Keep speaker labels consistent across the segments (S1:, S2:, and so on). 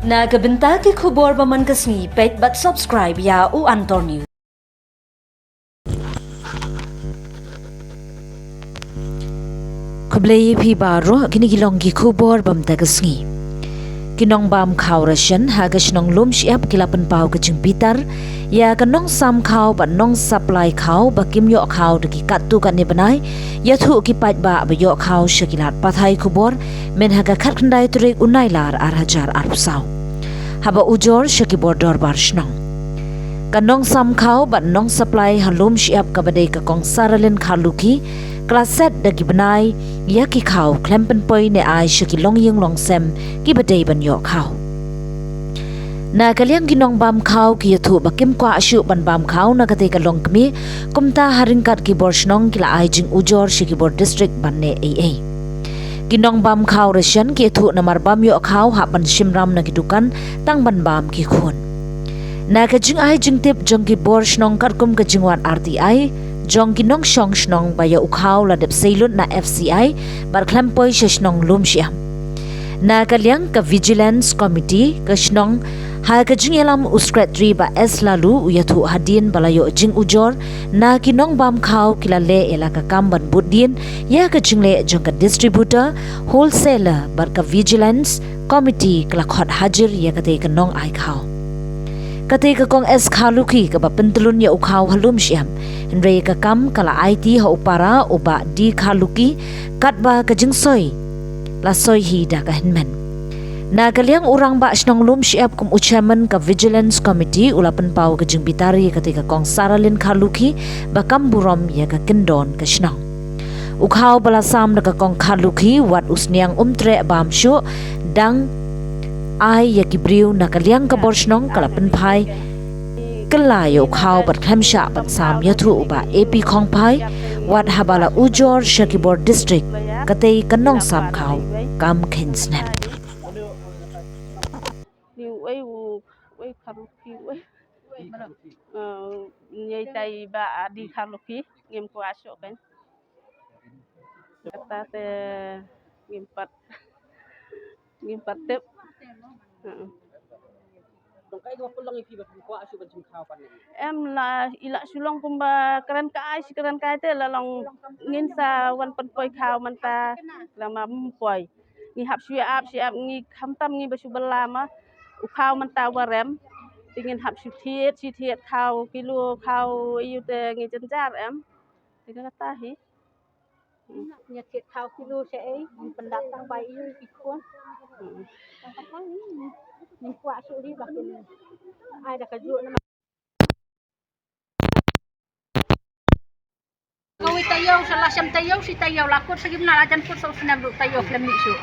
S1: Nagabenta ki khubor baman kasni pet but subscribe ya u Antor News. Kublai phi baro kini gilong ki khubor bam tagasngi. Kinong bam khaw rashan hagas nong lum siap kilapan pau kajing pitar ya kanong sam khaw ba nong supply khaw ba kim yo khaw de ki katu kan ni banai ya thu ki pat ba ba yo khaw shakilat pathai khubor men haga khat khandai turek unai lar ar hajar ar saw haba ujor shakibor dor bar shnong kanong sam khaw ba nong supply halum siap ka badai ka kong saralin khaluki klaset dagi benai ya ki khaw klempen poi ne ai shaki long yung long sem ki badai ban yo khaw na kaliang ginong bam khaw ki yathu bakim kwa ashu ban bam khaw na kate ka long kmi kumta haringkat ki borshnong kila ai jing ujor shaki bor district ban ne aa ginong bam khaw rashan ki yathu na mar bam yo khaw ha ban shimram na ki dukan tang ban bam ki khun na ka jing ai jing tip jong ki borshnong karkum ka jingwan RTI jong ginong shong shnong baya ukhaw la dep seilun na FCI bar klampoi shnong lumshia na kaliang ka vigilance committee ka shnong ha ka jingelam uskretri ba es lalu uyathu hadin balayo jing ujor na kinong bam khaw kilale ela ka kamban budin ya ka jingle jong ka distributor wholesaler bar ka vigilance committee kala khot hajir ya ka te ka nong ai khaw kate ka kong es khaluki ka ba pentelun ya ukhaw halum siam Henry ka kam kala IT ha upara uba di khaluki katba ka jingsoi la soi hi da ka hinmen na kaliang urang ba snong lum siap kum uchaman ka vigilance committee ulapan pau ka jingbitari kate ka kong saralin khaluki ba kam burom ya ka kindon ka snong ukhaw bala sam da ka kong khaluki wat usniang umtre bam shu dang ai ya kibriu na kaliang ka borsnong kalapan phai kalayo khaw bat khamsha bat sam yathu uba AP khongphai wat habala ujor shakibor district katei kanong sam khaw kam khin snap
S2: wei kharuki wei nyai tai ba di kharuki ngem ko asyo kan kata te ngimpat tep em là ila sulong kumba keren kai te la long ngin sa wan pan poi khao man ta la ma poi ngi hap si ap ngi kham tam ngi ba su bala ma u khao man ta warem tingin hap si thiet khao kilo khao yu te ngi chen jar em tinga kata hi
S3: nhà thiệt thao kilo sẽ phần đặt tăng bay yêu kịch cuốn mình qua sự đi vào cái ai đã cái ruộng mà kau tayo salah sam tayo si tayo lakut sagim na ajan put so sinam ru tayo klem ni su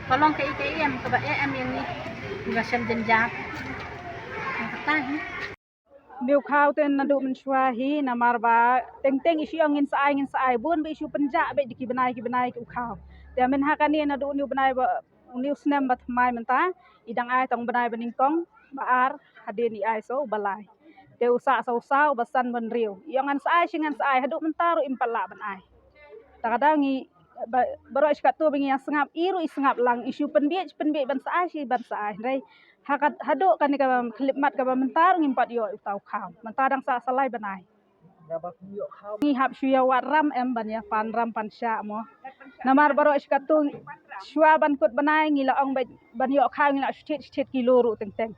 S3: tolong ke IKM ke em yang ni enggak sam jenjat kata ni
S4: Biu khao ten nadu menshwa hi namar ba teng isi angin sai bun be isu penja be ki benai ku khao te men ha kani nadu ni benai ba ni snem bat mai menta idang ai tong benai bening kong ba ar hadin ni ai so balai te usa sau basan ben riu yangan sai hadu mentaru impala ben ai takadang ni baro iskatu bengi yang sengap iru isengap lang isu penbiet ban sai rai hakat hadu kan ka klipmat ka mentar ngimpat yo tau kham mentadang sa salai banai ni hap shuya waram em ban ya pan ram pan sha mo namar baro iskatu shwa ban kut banai ngila ong ban yo kham ngila stit kilo ru teng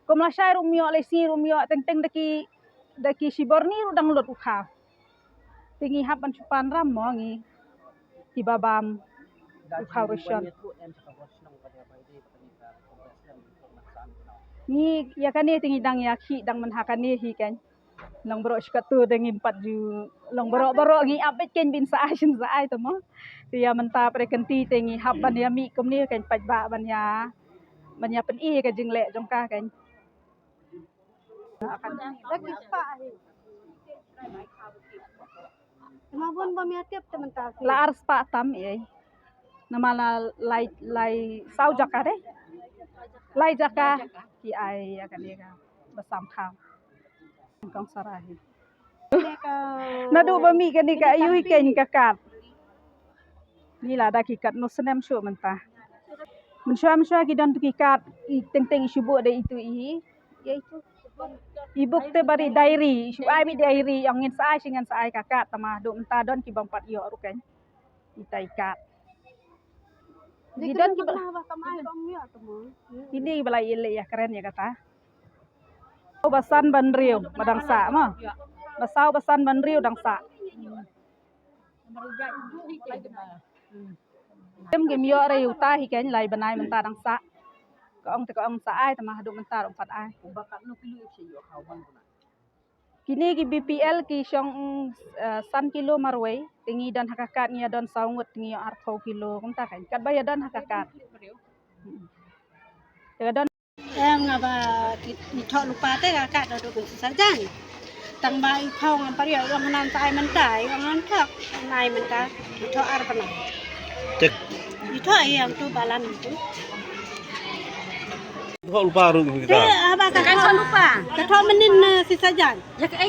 S4: kom la shai rum yo le si rum yo teng daki siborni ru dang lot ukha tingi hap ban pan ram mo ngi tibabam ukha rushon ni ya kani tingi dang ya khi dang man hakani hi kan long bro skatu dang impat ju long bro ngi apet ken bin sa ai to mo ti ya menta prekenti tingi hab ban ya mi kom ni kan pat ba ban ya pen i ka jingle jong ka kan
S3: lagi spa Mabon ba mi tiap teman ta
S4: la ar spa tam ye namala lai sau jaka de lai jaka ki ai ya kani ka basam kham kong sarahi nadu ba mi kani ka ayu ken ka kat ni la da ki kat no snem shu menta Mensyua kidan tu kikat teng-teng isu bu ada itu ya itu ibuk te bari diary isu ai bi diary yang ngin sai singan sai kakak tamah duk menta don ki bang pat yo rukan kita ikat gidan ki ini balai ile ya keren ya kata basan banriu badang sa mah basau basan banriu dang sa Tem game yo re uta hi ken lai banai menta dang sa ko ong sa ai tamah duk menta dong pat ai kini ki BPL ki syong san kilo marway tingi dan hakakat ngia don saungut tingi artho kilo kum ta kan kat baya dan hakakat ya don
S3: em ngaba ki thọ lupa te kakak do do sajan tang bai phong am pariyo ang nan sai man tai ang nan thak nai man ta thọ ar pana
S5: Cek
S3: thọ yang tu balan tu
S5: kok lupa rung
S3: te
S5: kita.
S3: aba kakak lupa thọ menin si sajan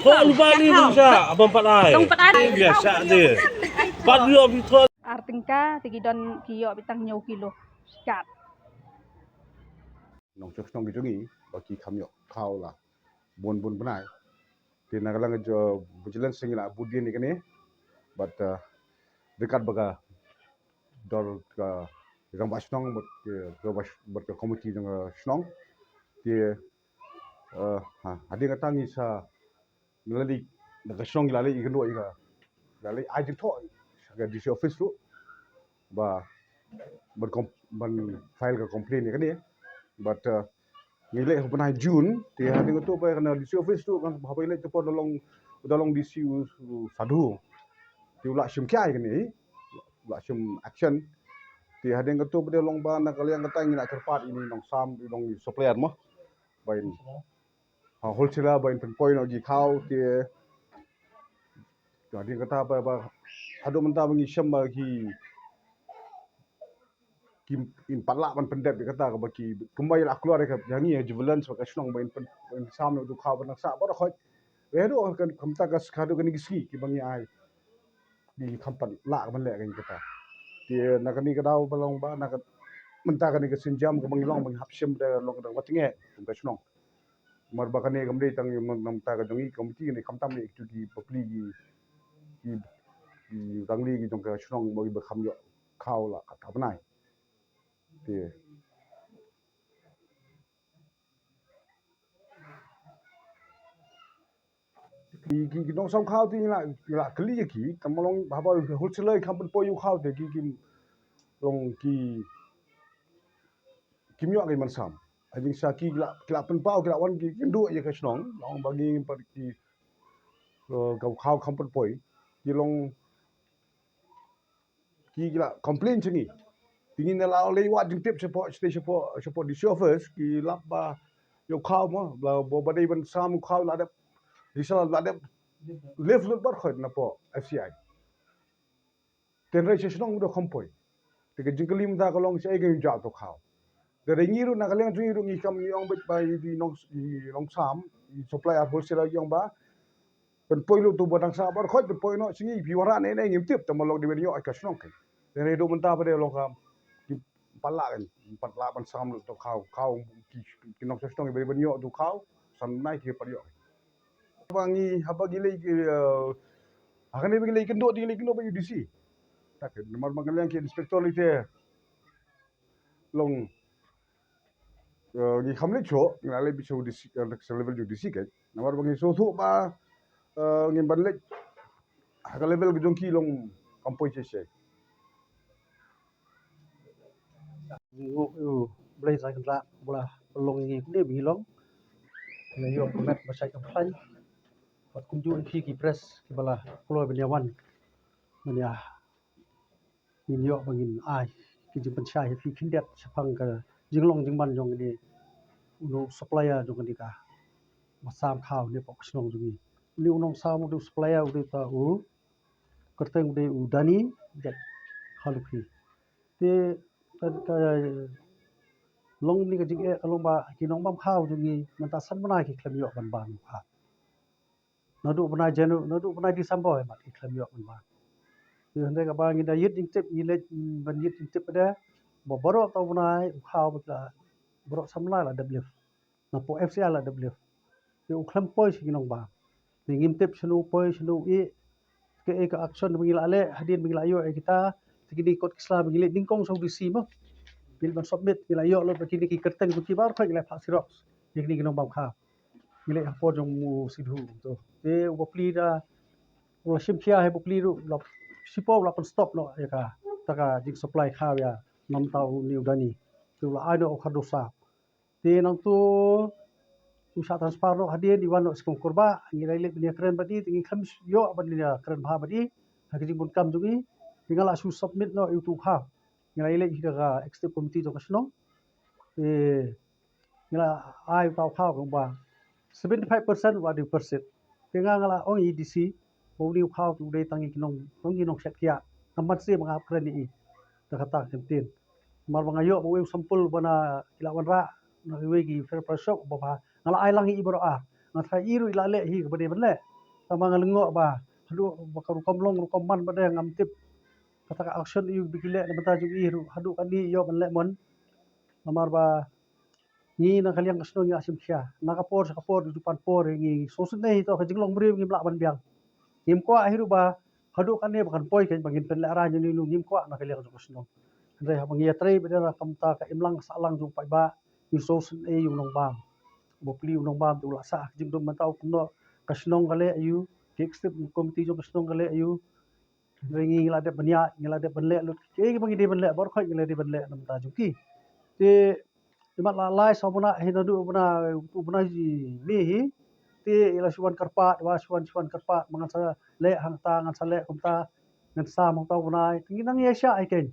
S5: Kok lupa ni bisa abang pat ai. Biasa je. Pat dia betul.
S4: artingka tigi don kiyo bitang nyau kilo kat
S6: nong chok nong gi baki khamyo khao la bon banai ti nagalang jo bujilan singila budien ni kane but dekat baga dor ka gang basnong bot ke komiti jong snong ti adi ngatangi sa ngali naga snong lali igno iga lali ajin tho ga di office tu ba ban file ka complain ni kane but ngile hubungan June ti hadi ngoto pa kana DC office tu kan hapai le tepo dolong DC sadu ti ula sim kai kini ula sim action ti hadi ngoto pa dolong ba na kalian kata ngina kerpat ini nong sam nong supplier mo bain wholesaler bain pen point gi khau ti hadi kata ba hadu menta bangi sim ba kim in patla man pendep kata ka baki kembali lah keluar ka yang ni jubilan so ka snong main sam du khaw ban sa ba khoi we do kan kamta ka skadu kan gisi ki bangi ai di kampan la man le kan kata ti na kan ni ka daw balong ba na ka menta kan ni ka sinjam ka bangi long bangi hapsim da long da watinge ka snong mar ba kan ni gamri tang nam ta ka jongi komiti ni kamtam ni tu ki popli ki dangli ki jong ka snong mo ba kham yo khaw la ka tabnai ki nong som khao ti la kli ki tamolong baba wholesaler company po yu khao te ki long ki kimyo ga man sam ajing sa ki la pen pau ki la wan ki ndu ye ka snong long bagi par ki ga khao company po ki long ki la complain chingi tingin na lao le wa jing tip support di chauffeurs ki lap ba yo khao mo la bo ba dei ban sam khao la da risal la da left lut bar khoi na po FCI ten rai che snong do khompoi te ke jinglim da ka long sai ge ja to khao de re ngiru na ka leng tu ngiru ngi kam yong bet ba di long sam supplier wholesaler yong ba pen poi lu tu bodang sa bar khoi pen poi no singi pi wara ne ne ngim tip tam long de ben yo ka snong ke de re do menta ba de long kam pala kan patla ban sam lu to khao ki nong snong be ben yo tu khao sam nai ki par yo bangi haba gile akan ni gile kendo di gile kendo ba UDC tak nomor mangalang ki inspector lite long ni khamle cho ngale bi so UDC level UDC kai nomor bangi so thu ba ngin banle ha level gi jongki long kampoi che
S7: boleh saya kena bola pelong ini dia bilang yo komet masai ka phai pat kunjun ki press ki bala ploy benyawan mania min yo bangin ai ki jimpan chai fi kindet sapang ka jinglong jingban jong ni uno supplier jong ni ka masam khaw ni pok snong jong ni unong sam du supplier u ta u kerteng de udani jet haluki te ka long ni ka jing e long ba ki nong bam khaw jong ni man ta san bana ki khlem yo ban ban ha nadu bana jenu nadu bana December ma ki khlem yo ban ban thì hôm nay các bạn nhìn thấy yết chính tip nhìn lên ban yết chính tip đó borok tau bunai ukau bikla borok samla la deblif na po FCA la deblif te uklam poi si ginong ba te ngimtep sunu poi sunu I ke ka action bingila ale hadin bingila ayo kita tigini kot kisla bingile dingkong so disi mo bil ban submit gila yo lo bakini ki kerteng ku kibar kha gila phak sirok tigini ginong bam kha gile ha po jong mu sidhu to te bopli da lo simkia he bopli ru lo sipo lo pan stop no ya ka taka jing supply kha ya nam tau new dani tu la ai no khadosa te nang tu usaha transfer no hadin iwan no skong kurba ngira ile bini keren badi tingi kham yo bani keren bha badi hagi bun kam jungi tinggal asu submit no youtube ha ngira ile hida executive committee to kasno te ngira ai tau kha ko ba 75% wa 2% tinga ngala ong EDC boni kha tu dei tangi kinong set kia namat se mga keren ni takata kentin mar bangayo bo sampul bana ilawan ra na wegi fair pressure ba ngala ai lang ibro a ngata iru ilale hi ke bade bele tama ngalengo ba hadu bakaru komlong kom man bade ngam tip kata action yu bikile na bata ju iru hadu kani yo ban le mon amar ba ni na kaliang kasno ni asim kya na kapor sa kapor du pan por ngi sosun nei to kajinglong bri ngi blak ban biang ngim ko hiru ba hadu kani bakan poi ke bangin pen le ra ni nu ngim ko na kaliang kasno re ha bangiatre bade na kamta ka imlang salang ju pai ba ni sosun e yu nong bang bopli unong bam tu la sa jing dum matau kuno kasnong gale ayu executive committee jo kasnong gale ayu ringi ngila de banya ngila de benle lut ke bangi de benle bor khoi ngila de benle nam ta ju ki te imat la lai sabuna hina du buna ji ni hi te ila suwan karpa wa suwan karpa mangan sa le hang ta ngan sa le kum ta ngan sa mong tau bunai tingi nang ye sha ai ken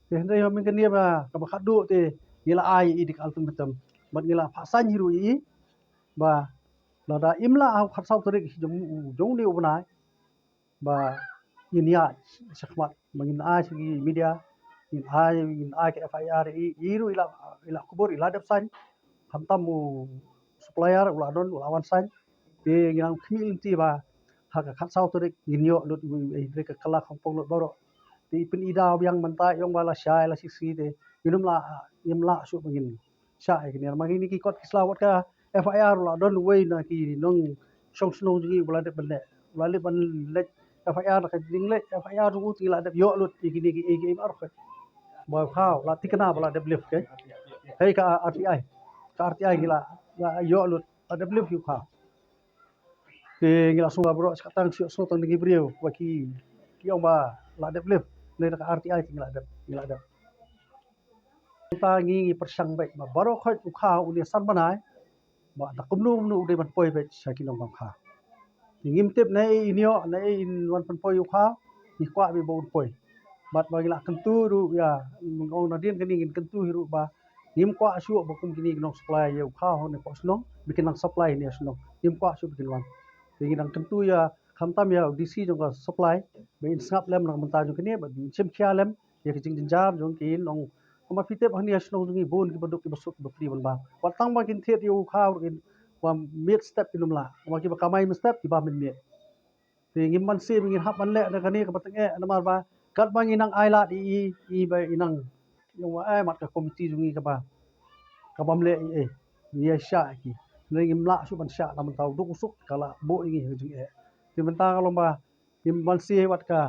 S7: te hende yo min ken ba ka ba khadu te ngila ai idik ultimatum mat ngila phasan hiru I ba la da imla au khat sau trik jong ni ubnai ba inia sakhmat mangin ai sigi media in ai ke FIR iru ila kubur ila dap san hamtam mu supplier ula don ula wan san te ngang khmil ti ba ha ka khat sau trik ginyo lut ai ke kala khong lut baro te pin ida yang manta yong bala shai la sisi te imla su mangin sha ai ni mangin ki kot kislawat ka FIR la don way na ki nong song snong ji bula de belle wali ban le FIR ka ding le FIR ru ti la de yo lut ki ni ki e ar ka ba khaw la tikna bula de blif ke hey ka RTI gila la yo lut la de blif yu kha ke ngila so bro sakatang so tang ngi brio wa ki ông ba la de blif le ka RTI ngila de ta ngi persang bai ma baro khoi ku kha uni san banai ba ta kumnu nu de ban poi be saki long bang kha ngim tip nei inyo nei in wan pan poi kha ni kwa be bon poi bat ba gila kentu ru ya ngong na din kini ngin kentu hiru ba ngim kwa su ba kum kini nong supply ye kha ho ne ko snong bikin nang supply ni snong ngim kwa su bikin wan ngi nang kentu ya kham tam ya DC jong ka supply be in snap lem nang manta jong kini ba sim khia lem ye ki jing jar jong kin nong ma fitep hani asno ngi bon ki baduk ki basuk bakri ban ba watang ba kin thet yu kha kin wa mid step pinum la ma ki ba kamai step ki ba min me te ngim man se ngin hap man le na kani ka batang e na mar ba kat ba nginang ai la i ba inang yung wa ai mat ka committee jungi ka bam le e ni sha ki ne ngim la su ban sha na man tau duk usuk kala bo ngi hu ji e ti man ta ka lomba ngim man se wat ka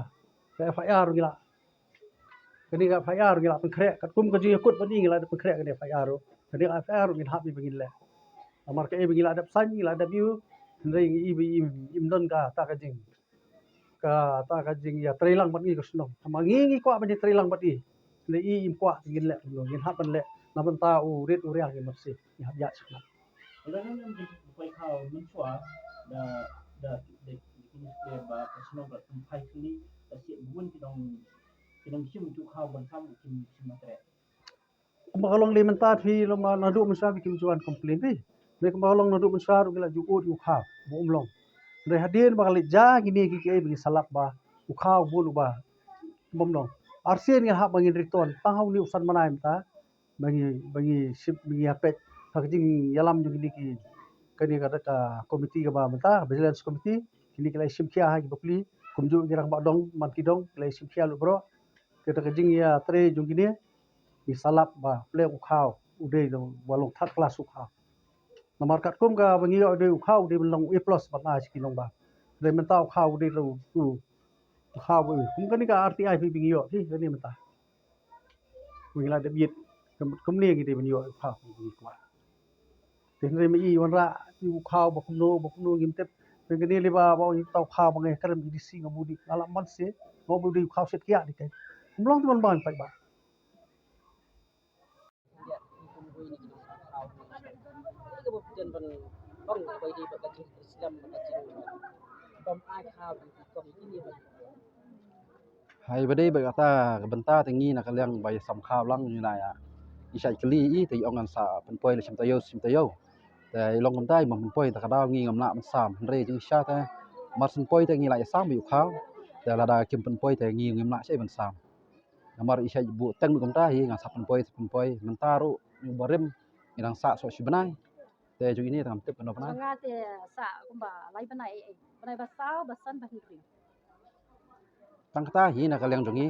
S7: FIR ngila kani ka FIR ngila pen krek kat kum ka ji kut bani ngila pen krek ka FIR kani FIR ngin hap bi bangin le amar ka e ngila adap san ngila adap yu ndai ngi im don ka ta ka jing ya trailang bat ngi ka sno ma ngi ko ban trailang bat i le I im kwa ngin le ngin hap ban le na ban ta u ret u ria ngi masi ni hap ya chna
S8: Ilan ang poi khao min chua da de kini ba kasno ba pai kini da si bun kinong sim tu khao ban sam kim matre
S7: ma kalong le man ta thi lo ma na du man sa bi kim chuan complain bi le ma kalong na du man sa ru ngila ju ut yu kha bo long re hadien ba kali ja gini ki ke bi salak ba u kha bu lu ba bom long arsen ngi hap bangin return ta hau ni usan manai ta bangi ship bangi apet hak jing yalam ju gini ki kani ka committee ka ba mata vigilance committee kini kala sim khia ha ki bokli kumju girang ba dong man ki dong kala sim khia lu bro kita ka jing ya tre ju gini di salap ba pleu khao ude do walong that kelas khao namar kat kum ga bangi ude khao ude long A+ ba na chi long ba de mentau khao ude ro tu khao bu kum kan ka RTI pi bingi yo ti ni menta wingi la de bit kum ni ngi de bingi yo khao bingi kwa te ni me i wan ra tu khao ba kum no gim tep pe ni le ba tau khao ba ngai kan di si ngabudi ala man se mo bu di khao set kia di kai kum long tu man ban pai ba
S9: Hai bade berkata kebentar tinggi nak kalian bay sam khao lang như này à isai kali i thì ông ăn sa pen poi le sim tayoแต่ลองกันได้มันเปอยแต่ก็ได้งีงำละมันสามเรจึงชาแต่มาสินปอยแต่งีหลายสามอยู่เขาแต่ละดาเก็บเป็นปอยแต่งีงำละใช่มันสามนำมาอีใช้บุตั้งมือกันได้งาสับเป็นปอยมันตารุอยู่บริมมีดังสะสวชิบนายแต่จุiniทำตึกเป็นนบนาย
S3: Sangat sa kumba lai banai basau basan bahiri.
S9: ตั้งตาหีนะก็เลี้ยงตรงนี้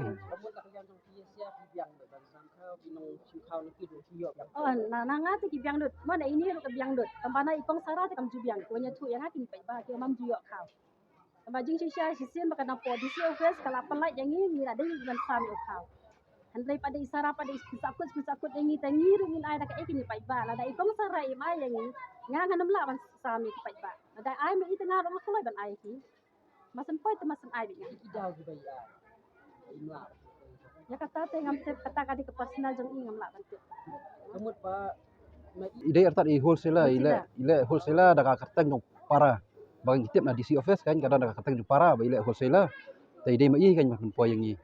S3: Oh, nanga tu kibiang dut. Mana ini lu kibiang dut. Tambana ipang sara tu kam jubiang. Tuanya tu yang hati pai ba ke mam juyo kau. Tamba jing shisha sisen baka na po disi office kala pelai yang ini mira dei ban sam yo kau. Handai pada isara pada pisakut yang ini tangi ringin ai dak ekini pai ba. La da ipang sara imai yang ini ngang hanam la ban sam yo pai ba. La da ai me itanga ro makulai ban ai ki. Masan pai tu masan ai bi. Idau di bai ai. Imla. Ya kata te ngam te kata kadi ke personal jong ingam la bantu. Kamut pa
S9: ide artat i wholesaler ile wholesaler dak kateng jong para bagi kitip na DC office kan kadang dak kateng jong para ba ile wholesaler te ide mai kan man poi yang ni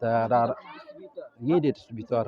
S9: ta da ni distributor